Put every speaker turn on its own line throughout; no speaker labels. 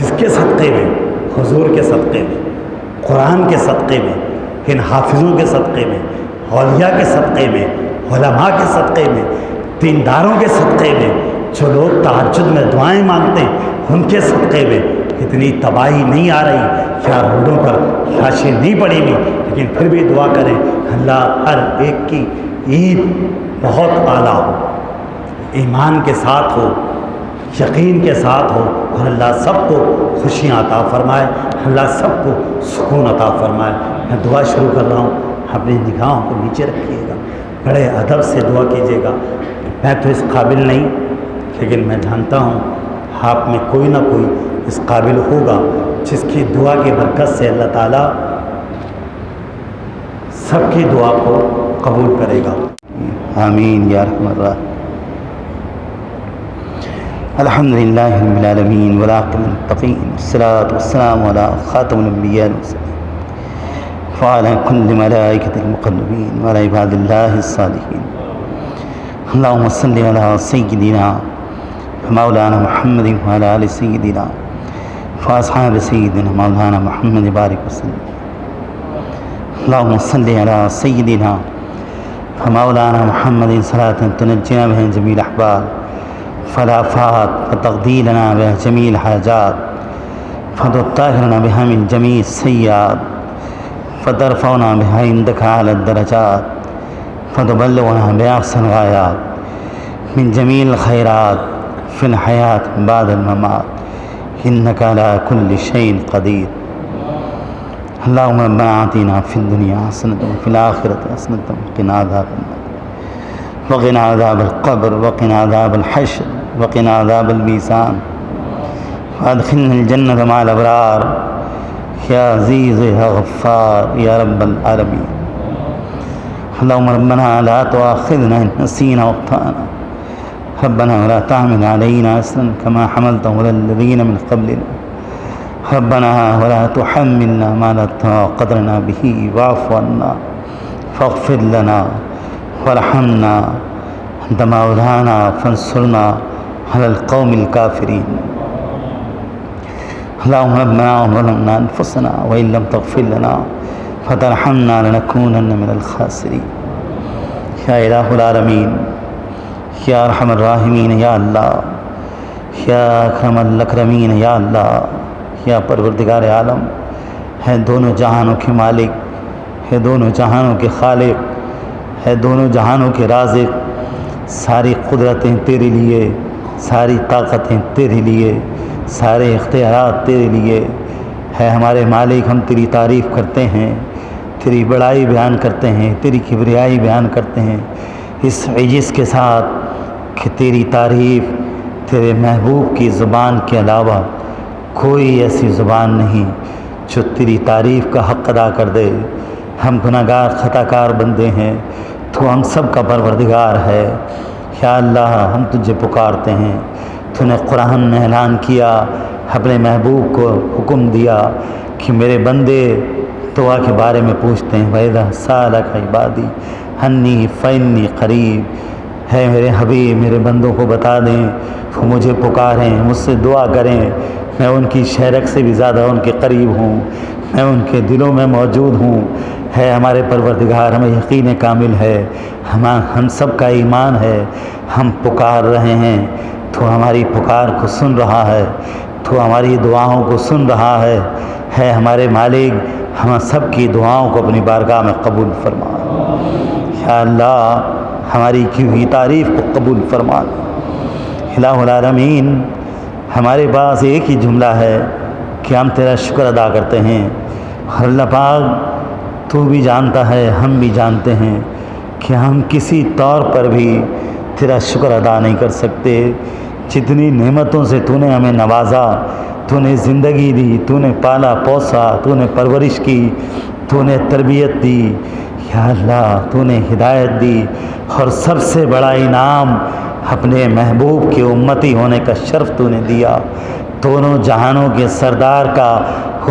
کس کے صدقے میں؟ حضور کے صدقے میں، قرآن کے صدقے میں، ان حافظوں کے صدقے میں، اولیاء کے صدقے میں، علماء کے صدقے میں، دینداروں کے صدقے میں، جو لوگ تہجد میں دعائیں مانگتے ہیں ان کے صدقے میں اتنی تباہی نہیں آ رہی، کیا روڈوں پر لاشیں نہیں پڑی ہوئی، لیکن پھر بھی دعا کریں اللہ ہر ایک کی عید بہت اعلیٰ ہو، ایمان کے ساتھ ہو، یقین کے ساتھ ہو، اور اللہ سب کو خوشیاں عطا فرمائے، اللہ سب کو سکون عطا فرمائے۔ میں دعا شروع کر رہا ہوں، اپنی نگاہوں کو نیچے رکھیے گا، بڑے ادب سے دعا کیجیے گا۔ میں تو اس قابل نہیں، لیکن میں جانتا ہوں آپ میں کوئی نہ کوئی اس قابل ہوگا جس کی دعا کی برکت سے اللہ تعالیٰ سب کی دعا کو قبول کرے گا۔ آمین یا رحمن الرحیم۔ الحمد للہ رب العالمین والعاقبۃ للمتقین والصلاۃ والسلام علی خاتم الانبیاء والمرسلین وعلی کل ملائکۃ المقربین وعلی عباد اللہ الصالحین۔ اللہم صلی علی سیدنا مولانا محمد وعلی آل سیدنا واصحاب سیدنا مولانا محمد بارک وسلم۔ اللہم صلی علی سیدنا مولانا محمد صلاۃ تنجینا بها جمیع الاحوال فالآفات وتقضی لنا بها جمیع الحاجات فتطہرنا بها من جمیع السیئات فترفعنا بها عندک اعلی الدرجات فتبلغنا بأحسن الغایات من جمیع الخیرات فی الحیات بعد الممات انک علی کل شیء قدیر۔ اللہم ربنا آتنا فی الدنیا حسنۃ وفی الآخرۃ حسنۃ وقنا عذاب النار وقنا عذاب القبر وقنا عذاب الحشر وقنا عذاب المیزان وادخلنا الجنۃ مع الابرار یا عزیز یا غفار یا رب العالمین۔ اللہم ربنا لا تؤاخذنا ان نسینا واخطأنا ربنا ولا تحمل علينا إصرا كما حملته على الذين من قبلنا ربنا ولا تحملنا ما لا طاقة لنا به واعف عنا فاغفر لنا وارحمنا أنت مولانا فانصرنا على القوم الكافرين۔ اللهم ربنا ظلمنا أنفسنا وإن لم تغفر لنا فترحمنا لنكونن من الخاسرين۔ یا الہ العالمین، یا ارحم الراحمین، یا اللہ، یا اکرم الاکرمین، یا اللہ، یا پروردگار عالم، ہے دونوں جہانوں کے مالک، ہے دونوں جہانوں کے خالق، ہے دونوں جہانوں کے رازق، ساری قدرتیں تیرے لیے، ساری طاقتیں تیرے لیے، سارے اختیارات تیرے لیے ہے ہمارے مالک۔ ہم تیری تعریف کرتے ہیں، تیری بڑائی بیان کرتے ہیں، تیری کبریائی بیان کرتے ہیں اس عجز کے ساتھ کہ تیری تعریف تیرے محبوب کی زبان کے علاوہ کوئی ایسی زبان نہیں جو تیری تعریف کا حق ادا کر دے۔ ہم گناہ گار خطا کار بندے ہیں، تو ہم سب کا پروردگار ہے۔ یا اللہ، ہم تجھے پکارتے ہیں، تو نے قرآن میں اعلان کیا، اپنے محبوب کو حکم دیا کہ میرے بندے دعا کے بارے میں پوچھتے ہیں، وَإِذَا سَأَلَكَ عِبَادِي عَنِّي فَإِنِّي قَرِيبٌ۔ ہے میرے حبیب، میرے بندوں کو بتا دیں وہ مجھے پکاریں، مجھ سے دعا کریں، میں ان کی شہرک سے بھی زیادہ ان کے قریب ہوں، میں ان کے دلوں میں موجود ہوں۔ ہے ہمارے پروردگار، ہمیں یقین کامل ہے، ہم سب کا ایمان ہے، ہم پکار رہے ہیں تو ہماری پکار کو سن رہا ہے، تو ہماری دعاؤں کو سن رہا ہے ہمارے مالک، ہم سب کی دعاؤں کو اپنی بارگاہ میں قبول فرما۔ یا اللہ، ہماری کی ہوئی تعریف کو قبول فرما۔ الہ العالمین، ہمارے پاس ایک ہی جملہ ہے کہ ہم تیرا شکر ادا کرتے ہیں، اور اللہ پاک تو بھی جانتا ہے، ہم بھی جانتے ہیں کہ ہم کسی طور پر بھی تیرا شکر ادا نہیں کر سکتے۔ جتنی نعمتوں سے تو نے ہمیں نوازا، تو نے زندگی دی، تو نے پالا پوسا، تو نے پرورش کی، تو نے تربیت دی، یا اللہ تو نے ہدایت دی، اور سب سے بڑا انعام اپنے محبوب کے امتی ہونے کا شرف تو نے دیا۔ دونوں جہانوں کے سردار کا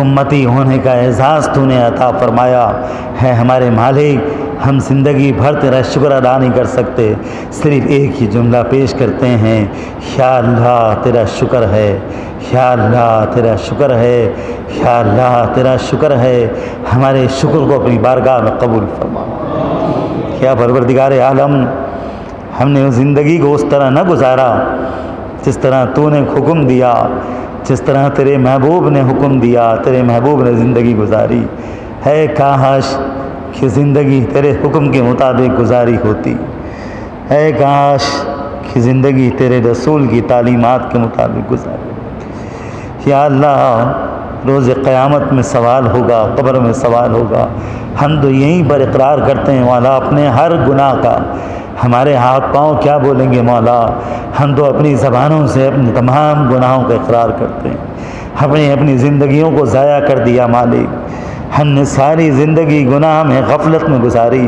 امتی ہونے کا اعزاز تو نے عطا فرمایا۔ ہے ہمارے مالک، ہم زندگی بھر تیرا شکر ادا نہیں کر سکتے، صرف ایک ہی جملہ پیش کرتے ہیں، یا اللہ تیرا شکر ہے، یا اللہ تیرا شکر ہے، یا اللہ تیرا شکر ہے، ہمارے شکر کو اپنی بارگاہ میں قبول فرما۔ کیا پروردگار عالم، ہم نے زندگی کو اس طرح نہ گزارا جس طرح تو نے حکم دیا، جس طرح تیرے محبوب نے حکم دیا، تیرے محبوب نے زندگی گزاری۔ ہے کاش کہ زندگی تیرے حکم کے مطابق گزاری ہوتی، ہے کاش کہ زندگی تیرے رسول کی تعلیمات کے مطابق گزاری ہوتی۔ یا اللہ روز قیامت میں سوال ہوگا، قبر میں سوال ہوگا، ہم تو یہیں پر اقرار کرتے ہیں مولا اپنے ہر گناہ کا، ہمارے ہاتھ پاؤں کیا بولیں گے مولا، ہم تو اپنی زبانوں سے اپنے تمام گناہوں کا اقرار کرتے ہیں، ہم نے اپنی زندگیوں کو ضائع کر دیا مالک، ہم نے ساری زندگی گناہ میں غفلت میں گزاری،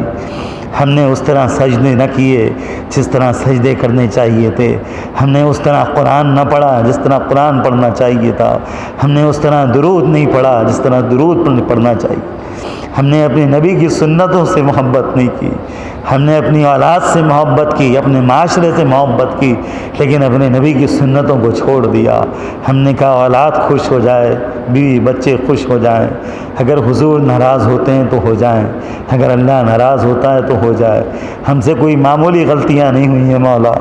ہم نے اس طرح سجدے نہ کیے جس طرح سجدے کرنے چاہیے تھے، ہم نے اس طرح قرآن نہ پڑھا جس طرح قرآن پڑھنا چاہیے تھا، ہم نے اس طرح درود نہیں پڑھا جس طرح درود پڑھنا چاہیے، ہم نے اپنے نبی کی سنتوں سے محبت نہیں کی، ہم نے اپنی اولاد سے محبت کی، اپنے معاشرے سے محبت کی، لیکن اپنے نبی کی سنتوں کو چھوڑ دیا۔ ہم نے کہا اولاد خوش ہو جائے، بیوی بچے خوش ہو جائیں، اگر حضور ناراض ہوتے ہیں تو ہو جائیں، اگر اللہ ناراض ہوتا ہے تو ہو جائے، ہم سے کوئی معمولی غلطیاں نہیں ہوئی ہیں مولا،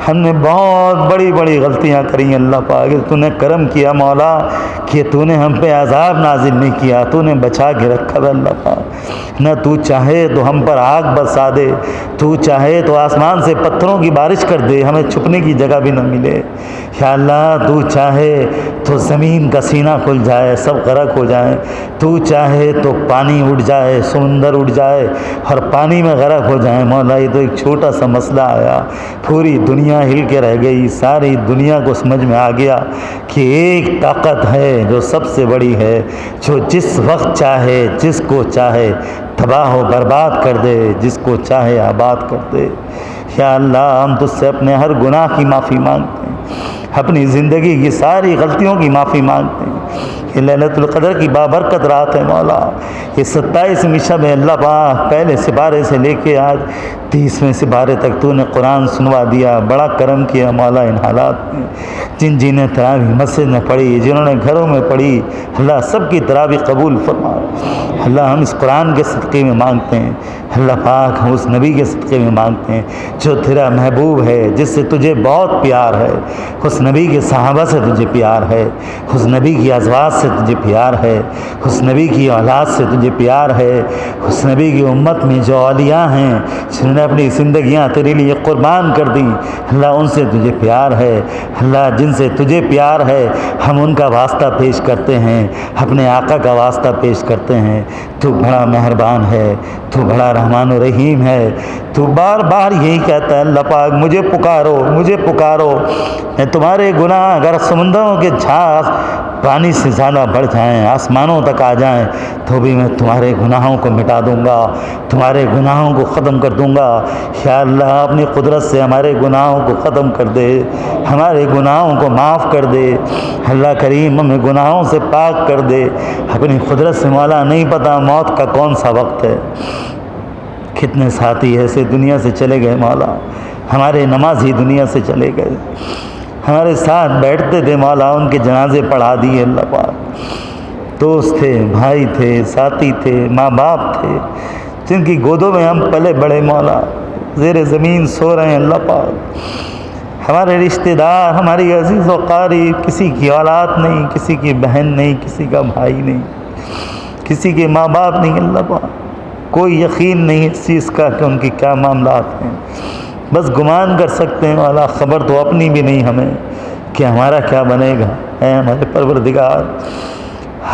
ہم نے بہت بڑی بڑی غلطیاں کری اللہ پاک، تو نے کرم کیا مولا کہ تو نے ہم پہ عذاب نازل نہیں کیا، تو نے بچا کے رکھا ہے اللہ پاک، نہ تو چاہے تو ہم پر آگ برسا دے، تو چاہے تو آسمان سے پتھروں کی بارش کر دے، ہمیں چھپنے کی جگہ بھی نہ ملے، یا اللہ تو چاہے تو زمین کا سینہ کھل جائے، سب غرق ہو جائیں، تو چاہے تو پانی اٹھ جائے، سمندر اٹھ جائے اور پانی میں غرق ہو جائیں مولا، یہ تو ایک چھوٹا سا مسئلہ آیا، پوری دنیا ہل کے رہ گئی، ساری دنیا کو سمجھ میں آ گیا کہ ایک طاقت ہے جو سب سے بڑی ہے، جو جس وقت چاہے جس کو چاہے تباہ و برباد کر دے، جس کو چاہے آباد کر دے۔ یا اللہ ہم تجھ سے اپنے ہر گناہ کی معافی مانگتے ہیں، اپنی زندگی کی ساری غلطیوں کی معافی مانگتے ہیں۔ یہ لیلۃ القدر کی بابرکت رات ہے مولا، یہ 27ویں شب ہے اللہ پاک، پہلے سپارے سے لے کے آج 30ویں سپارے تک تو نے قرآن سنوا دیا، بڑا کرم کیا مولا ان حالات میں، جن نے تراویح مسجد میں پڑھی، جنہوں نے گھروں میں پڑھی، اللہ سب کی تراویح قبول فرما۔ اللہ ہم اس قرآن کے صدقے میں مانگتے ہیں، اللہ پاک ہم اس نبی کے صدقے میں مانگتے ہیں جو تیرا محبوب ہے، جس سے تجھے بہت پیار ہے، اس نبی کے صحابہ سے تجھے پیار ہے، اس نبی کی ازواج سے تجھے پیار ہے، اس نبی کی اولاد سے تجھے پیار ہے، اس نبی کی امت میں جو اولیاء ہیں جنہوں نے اپنی زندگیاں تیرے لیے قربان کر دیں، اللہ ان سے تجھے پیار ہے، اللہ جن سے تجھے پیار ہے ہم ان کا واسطہ پیش کرتے ہیں، اپنے آقا کا واسطہ پیش کرتے ہیں۔ تو بڑا مہربان ہے، تو بڑا رحمان و رحیم ہے، تو بار بار یہی کہتا ہے اللہ پاک مجھے پکارو، مجھے پکارو، میں تمہارے گناہ اگر سمندروں کے جھاگ پانی سے زیادہ بڑھ جائیں، آسمانوں تک آ جائیں، تو بھی میں تمہارے گناہوں کو مٹا دوں گا، تمہارے گناہوں کو ختم کر دوں گا۔ یا اللہ اپنی قدرت سے ہمارے گناہوں کو ختم کر دے، ہمارے گناہوں کو معاف کر دے، اللہ کریم ہمیں گناہوں سے پاک کر دے، اپنی قدرت سے مولا نہیں پتہ موت کا کون سا وقت ہے، کتنے ساتھی ایسے دنیا سے چلے گئے مولا، ہمارے نمازی دنیا سے چلے گئے، ہمارے ساتھ بیٹھتے تھے مولا، ان کے جنازے پڑھا دیے اللہ پاک، دوست تھے، بھائی تھے، ساتھی تھے، ماں باپ تھے، جن کی گودوں میں ہم پلے بڑے مولا، زیر زمین سو رہے ہیں اللہ پاک، ہمارے رشتہ دار، ہماری عزیز و قریب، کسی کی اولاد نہیں، کسی کی بہن نہیں، کسی کا بھائی نہیں، کسی کے ماں باپ نہیں اللہ پاک، کوئی یقین نہیں اس چیز کا کہ ان کی کیا معاملات ہیں، بس گمان کر سکتے ہیں مولا، خبر تو اپنی بھی نہیں ہمیں کہ ہمارا کیا بنے گا۔ اے ہمارے پروردگار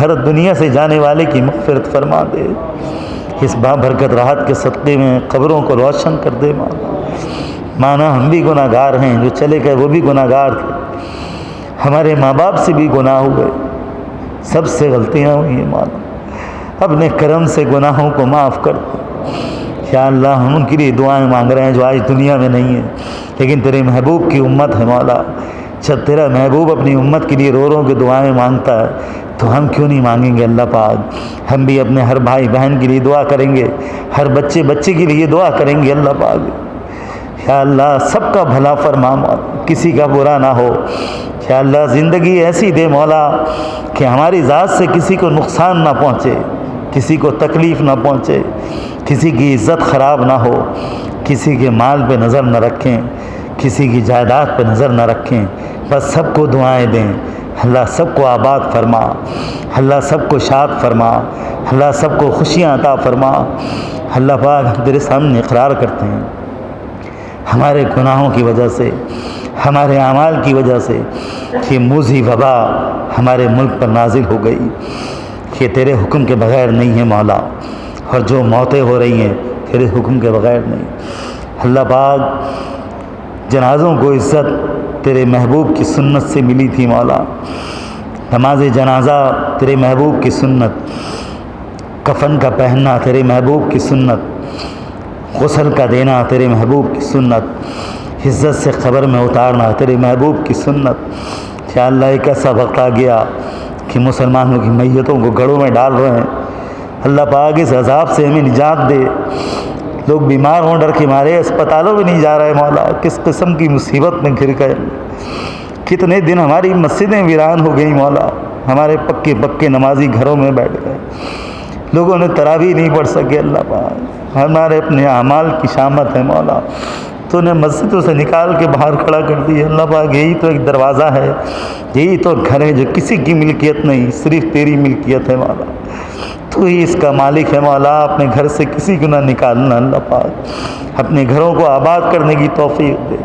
ہر دنیا سے جانے والے کی مغفرت فرما دے، اس بابرکت رات کے صدقے میں قبروں کو روشن کر دے مولا، مانا ہم بھی گناہ گار ہیں، جو چلے گئے وہ بھی گناہ گار تھے، ہمارے ماں باپ سے بھی گناہ ہوئے، سب سے غلطیاں ہوئی ہیں مولا، اپنے کرم سے گناہوں کو معاف کر دے۔ یا اللہ ہم ان کے لیے دعائیں مانگ رہے ہیں جو آج دنیا میں نہیں ہیں، لیکن تیرے محبوب کی امت ہے مولا، جب تیرا محبوب اپنی امت کے لیے رو رو کے دعائیں مانگتا ہے تو ہم کیوں نہیں مانگیں گے اللہ پاک؟ ہم بھی اپنے ہر بھائی بہن کے لیے دعا کریں گے، ہر بچے کے لیے دعا کریں گے اللہ پاک۔ یا اللہ سب کا بھلا فرما، کسی کا برا نہ ہو۔ یا اللہ زندگی ایسی دے مولا کہ ہماری ذات سے کسی کو نقصان نہ پہنچے، کسی کو تکلیف نہ پہنچے، کسی کی عزت خراب نہ ہو، کسی کے مال پہ نظر نہ رکھیں، کسی کی جائیداد پہ نظر نہ رکھیں، بس سب کو دعائیں دیں۔ اللہ سب کو آباد فرما، اللہ سب کو شاد فرما، اللہ سب کو خوشیاں عطا فرما۔ اللہ پاک ہم تیرے سامنے اقرار کرتے ہیں ہمارے گناہوں کی وجہ سے، ہمارے اعمال کی وجہ سے کہ موذی وبا ہمارے ملک پر نازل ہو گئی، کہ تیرے حکم کے بغیر نہیں ہے مولا، اور جو موتیں ہو رہی ہیں تیرے حکم کے بغیر نہیں۔ اللہ پاک جنازوں کو عزت تیرے محبوب کی سنت سے ملی تھی مولا، نماز جنازہ تیرے محبوب کی سنت، کفن کا پہننا تیرے محبوب کی سنت، غسل کا دینا تیرے محبوب کی سنت، عزت سے قبر میں اتارنا تیرے محبوب کی سنت۔ یا اللہ ایک ایسا وقت آ گیا کہ مسلمانوں کی میتوں کو گڑھوں میں ڈال رہے ہیں، اللہ پاک اس عذاب سے ہمیں نجات دے۔ لوگ بیمار ہوں ڈر کے مارے اسپتالوں میں نہیں جا رہے مولا، کس قسم کی مصیبت میں گر گئے۔ کتنے دن ہماری مسجدیں ویران ہو گئی مولا، ہمارے پکے نمازی گھروں میں بیٹھ گئے، لوگوں نے تراویح نہیں پڑھ سکے۔ اللہ پاک ہمارے اپنے اعمال کی شامت ہے مولا، تو نے مسجدوں سے نکال کے باہر کھڑا کر دی۔ اللہ پاک یہی تو ایک دروازہ ہے، یہی تو گھر ہے جو کسی کی ملکیت نہیں، صرف تیری ملکیت ہے مولا، تو ہی اس کا مالک ہے مولا۔ اپنے گھر سے کسی کو نہ نکالنا اللہ پاک، اپنے گھروں کو آباد کرنے کی توفیق دے۔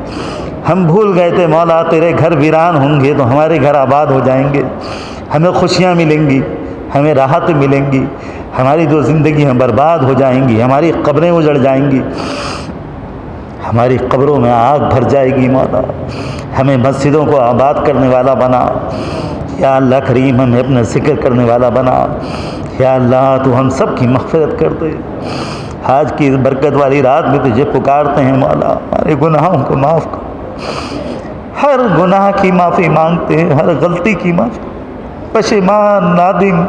ہم بھول گئے تھے مولا تیرے گھر ویران ہوں گے تو ہمارے گھر آباد ہو جائیں گے، ہمیں خوشیاں ملیں گی، ہمیں راحت ملیں گی، ہماری جو زندگیاں برباد ہو جائیں گی، ہماری قبریں اجڑ جائیں گی، ہماری قبروں میں آگ بھر جائے گی مولا۔ ہمیں مسجدوں کو آباد کرنے والا بنا یا اللہ کریم، ہمیں اپنا ذکر کرنے والا بنا یا اللہ، تو ہم سب کی مغفرت کر دے۔ آج کی اس برکت والی رات میں تجھے پکارتے ہیں مولا، ہمارے گناہوں کو معاف کر، ہر گناہ کی معافی مانگتے ہیں، ہر غلطی کی معافی، پشیمان نادم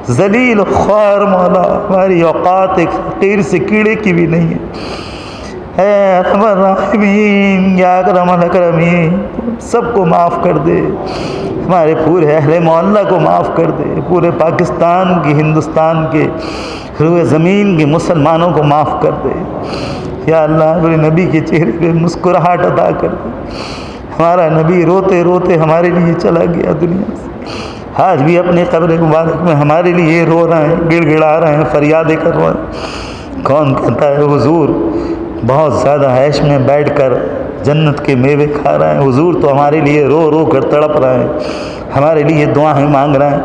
ذلیل خوار مولا، ہماری اوقات ایک تیر سے کیڑے کی بھی نہیں ہے۔ اے ارحم الراحمین یا اکرم الاکرمین، سب کو معاف کر دے، ہمارے پورے اہل محلہ کو معاف کر دے، پورے پاکستان کے، ہندوستان کے، روئے زمین کے مسلمانوں کو معاف کر دے یا اللہ۔ اپنے نبی کے چہرے پہ مسکراہٹ عطا کر دے۔ ہمارا نبی روتے روتے ہمارے لیے چلا گیا دنیا سے، آج بھی اپنے قبر مبارک میں ہمارے لیے رو رہے ہیں، گڑ گڑا رہے ہیں، فریادیں کر رہے ہیں۔ کون کہتا ہے حضور بہت زیادہ عیش میں بیٹھ کر جنت کے میوے کھا رہے ہیں؟ حضور تو ہمارے لیے رو رو کر تڑپ رہے ہیں، ہمارے لیے دعائیں مانگ رہے ہیں۔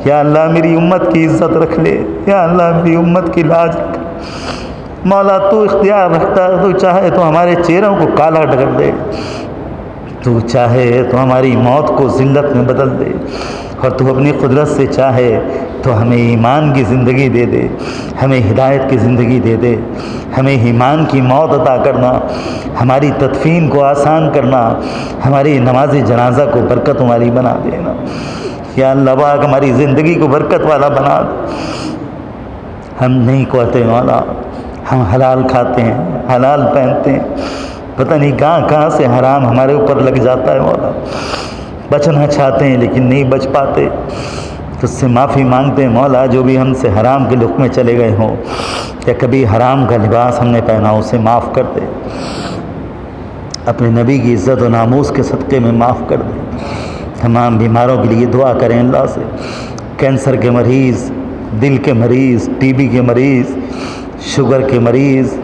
یا اللہ میری امت کی عزت رکھ لے، یا اللہ میری امت کی لاج رکھ لے مولا۔ تو اختیار رکھتا ہے، تو چاہے تو ہمارے چہروں کو کالا کر دے، تو چاہے تو ہماری موت کو ذلت میں بدل دے، اور تو اپنی قدرت سے چاہے تو ہمیں ایمان کی زندگی دے دے، ہمیں ہدایت کی زندگی دے دے، ہمیں ایمان کی موت عطا کرنا، ہماری تدفین کو آسان کرنا، ہماری نماز جنازہ کو برکتوں والی بنا دینا یا اللہ پاک، ہماری زندگی کو برکت والا بنا دے۔ ہم نہیں کہتے مولا، ہم حلال کھاتے ہیں، حلال پہنتے ہیں، پتہ نہیں کہاں سے حرام ہمارے اوپر لگ جاتا ہے مولا، بچنا چاہتے ہیں لیکن نہیں بچ پاتے، تو اس سے معافی مانگتے ہیں مولا۔ جو بھی ہم سے حرام کے لقمے چلے گئے ہوں یا کبھی حرام کا لباس ہم نے پہنا ہو، اسے معاف کر دے، اپنے نبی کی عزت و ناموس کے صدقے میں معاف کر دے۔ تمام بیماروں کے لیے دعا کریں اللہ سے، کینسر کے مریض، دل کے مریض، ٹی بی کے مریض، شوگر کے مریض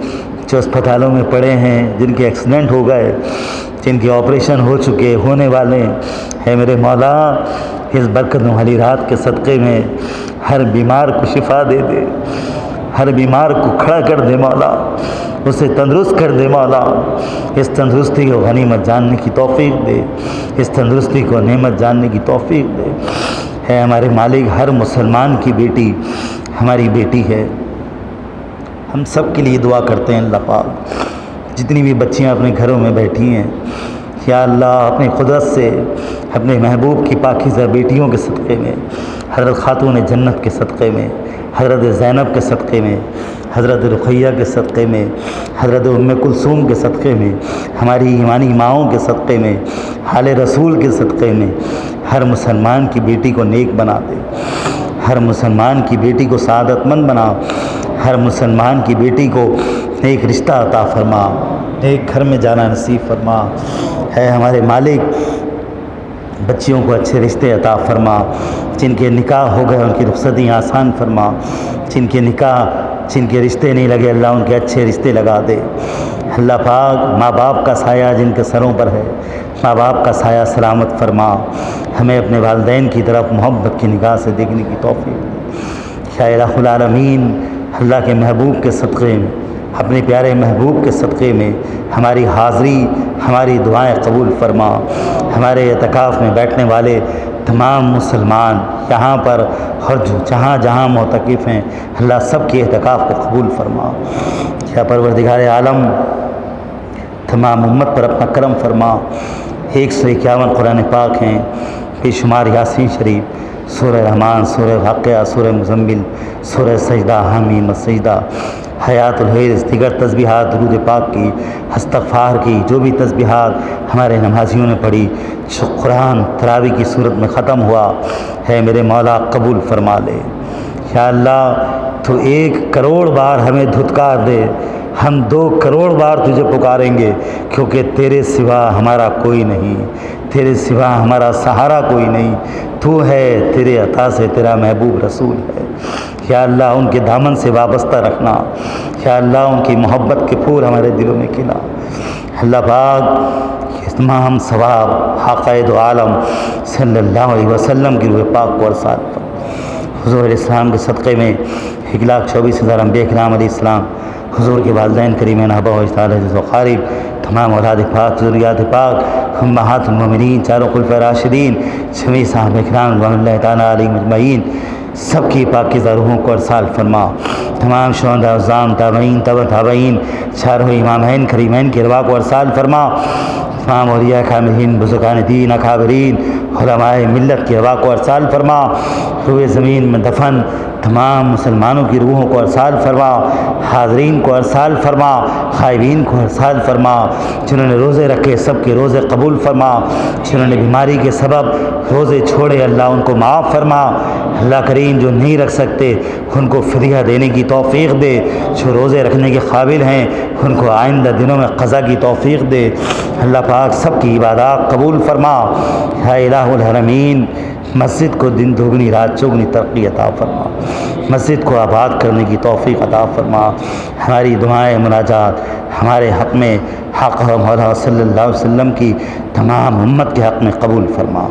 جو اسپتالوں میں پڑے ہیں، جن کے ایکسیڈنٹ ہو گئے، جن کے آپریشن ہو چکے، ہونے والے ہیں، میرے مولا اس برکتوں والی رات کے صدقے میں ہر بیمار کو شفا دے دے، ہر بیمار کو کھڑا کر دے مولا، اسے تندرست کر دے مولا۔ اس تندرستی کو غنیمت جاننے کی توفیق دے، اس تندرستی کو نعمت جاننے کی توفیق دے۔ ہے ہمارے مالک، ہر مسلمان کی بیٹی ہماری بیٹی ہے، ہم سب کے لیے دعا کرتے ہیں اللہ پاک۔ جتنی بھی بچیاں اپنے گھروں میں بیٹھی ہیں یا اللہ اپنی قدرت سے اپنے محبوب کی پاکیزہ بیٹیوں کے صدقے میں، حضرت خاتون جنت کے صدقے میں، حضرت زینب کے صدقے میں، حضرت رقیہ کے صدقے میں، حضرت ام کلثوم کے صدقے میں، ہماری ایمانی ماؤں کے صدقے میں، حال رسول کے صدقے میں ہر مسلمان کی بیٹی کو نیک بنا دے، ہر مسلمان کی بیٹی کو سعادت مند بنا، ہر مسلمان کی بیٹی کو نیک رشتہ عطا فرما، نیک گھر میں جانا نصیب فرما۔ ہے ہمارے مالک، بچیوں کو اچھے رشتے عطا فرما، جن کے نکاح ہو گئے ان کی رخصتیاں آسان فرما، جن کے رشتے نہیں لگے اللہ ان کے اچھے رشتے لگا دے۔ اللہ پاک ماں باپ کا سایہ جن کے سروں پر ہے، ماں باپ کا سایہ سلامت فرما، ہمیں اپنے والدین کی طرف محبت کی نگاہ سے دیکھنے کی توفیق دے۔ یا الہ العالمین، اللہ کے محبوب کے صدقے میں، اپنے پیارے محبوب کے صدقے میں ہماری حاضری، ہماری دعائیں قبول فرما۔ ہمارے اعتکاف میں بیٹھنے والے تمام مسلمان یہاں پر اور جہاں جہاں معتکف ہیں اللہ سب کے اعتکاف کو قبول فرما۔ یا پروردگار عالم، تمام امت پر اپنا کرم فرما۔ 151 قرآن پاک ہیں، بے شمار یاسین شریف، سورہ رحمان، سورہ واقعہ، سورہ مزمل، سورہ سجدہ، حمیم السجدہ، حیات الحرز، دیگر تسبیحات، درود پاک کی، استغفار کی، جو بھی تسبیحات ہمارے نمازیوں نے پڑھی، جو قرآن تراویح کی صورت میں ختم ہوا ہے، میرے مولا قبول فرما لے۔ یا اللہ تو 1 کروڑ بار ہمیں دھتکار دے، ہم 2 کروڑ بار تجھے پکاریں گے، کیونکہ تیرے سوا ہمارا کوئی نہیں، تیرے سوا ہمارا سہارا کوئی نہیں، تو ہے، تیرے عطا سے تیرا محبوب رسول ہے۔ یا اللہ ان کے دامن سے وابستہ رکھنا، یا اللہ ان کی محبت کے پھول ہمارے دلوں میں کھلا۔ اللہ پاک یہ تمام ثواب آقا دو عالم صلی اللہ علیہ وسلم کی روح پاک کو ارسال پر حضور علیہ السلام کے صدقے میں 1,24,000 انبیاء کرام علیہ السلام، حضور کے والدین کریمین آبا و اجداد عزیز و قارب، تمام اولاد پاک، ذریات پاک، امہات المومنین، چاروں خلفائے راشدین، جمیع صحابہ کرام رضوان اللہ تعالیٰ علیہم اجمعین، سب کی پاکیزہ روحوں کو ارسال فرما۔ تمام شہداء عظام، تابعین، تبع تابعین، چاروں امامین کریمین کی ارواح کو ارسال فرما۔ تمام اولیاء کاملین، بزرگان دین، اکابرین، علماء ملت کی ارواح کو ارسال فرما۔ روئے زمین میں دفن تمام مسلمانوں کی روحوں کو ارسال فرما، حاضرین کو ارسال فرما، غائبین کو ارسال فرما، جنہوں نے روزے رکھے سب کے روزے قبول فرما، جنہوں نے بیماری کے سبب روزے چھوڑے اللہ ان کو معاف فرما۔ اللہ کریم جو نہیں رکھ سکتے ان کو فدیہ دینے کی توفیق دے، جو روزے رکھنے کے قابل ہیں ان کو آئندہ دنوں میں قضا کی توفیق دے۔ اللہ پاک سب کی عبادات قبول فرما۔ یا الہ الحرمین، مسجد کو دن دوگنی رات چوگنی ترقی عطا فرما، مسجد کو آباد کرنے کی توفیق عطا فرما۔ ہماری دعائیں مناجات ہمارے حق میں، حق مولا صلی اللہ علیہ وسلم کی تمام امت کے حق میں قبول فرما۔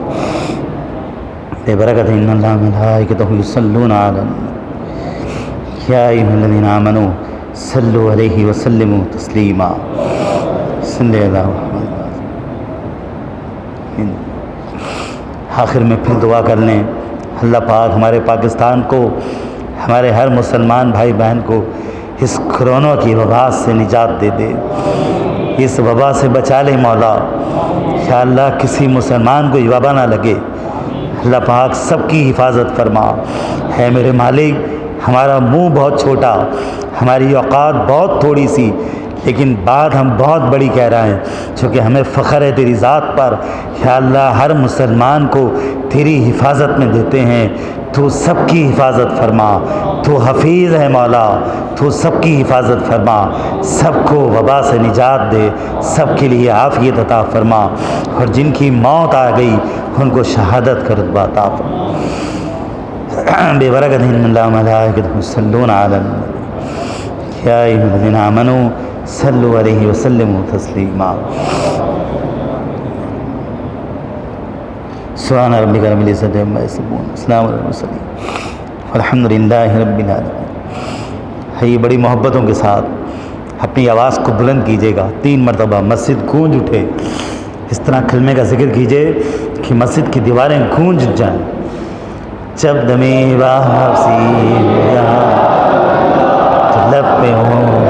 بے برکت ان اللہ ملائکتہ یصلون علی النبی یا ایھا الذین آمنوا صلوا علیہ وسلموا تسلیما۔ صلی اللہ علیہ وسلم۔ آخر میں پھر دعا کر لیں، اللہ پاک ہمارے پاکستان کو، ہمارے ہر مسلمان بھائی بہن کو اس کرونا کی وبا سے نجات دے دے، اس وبا سے بچا لے مولا۔ یا اللہ کسی مسلمان کو یہ وبا نہ لگے، اللہ پاک سب کی حفاظت فرما۔ ہے میرے مالک، ہمارا منہ بہت چھوٹا، ہماری اوقات بہت تھوڑی سی، لیکن بات ہم بہت بڑی کہہ رہے ہیں، چونکہ ہمیں فخر ہے تیری ذات پر۔ یا اللہ ہر مسلمان کو تیری حفاظت میں دیتے ہیں، تو سب کی حفاظت فرما، تو حفیظ ہے مولا، تو سب کی حفاظت فرما، سب کو وبا سے نجات دے، سب کے لیے عافیت عطا فرما، اور جن کی موت آ گئی ان کو شہادت کا رتبہ عطا فرما۔ بے برکت ان اللہ ملائکتہ یصلون علی النبی یا ایھا الذین آمنوا صلوا علیہ وسلموا تسلیما۔ سبحان ربک رب العزۃ عما یصفون، السلام علی المرسلین والحمد للہ رب العالمین۔ ہے یہ بڑی محبتوں کے ساتھ اپنی آواز کو بلند کیجیے گا، 3 مرتبہ مسجد گونج اٹھے، اس طرح کلمے کا ذکر کیجیے کہ مسجد کی دیواریں گونج جائیں۔ جب دمِ واپسی ہو یا تو لب پہ ہو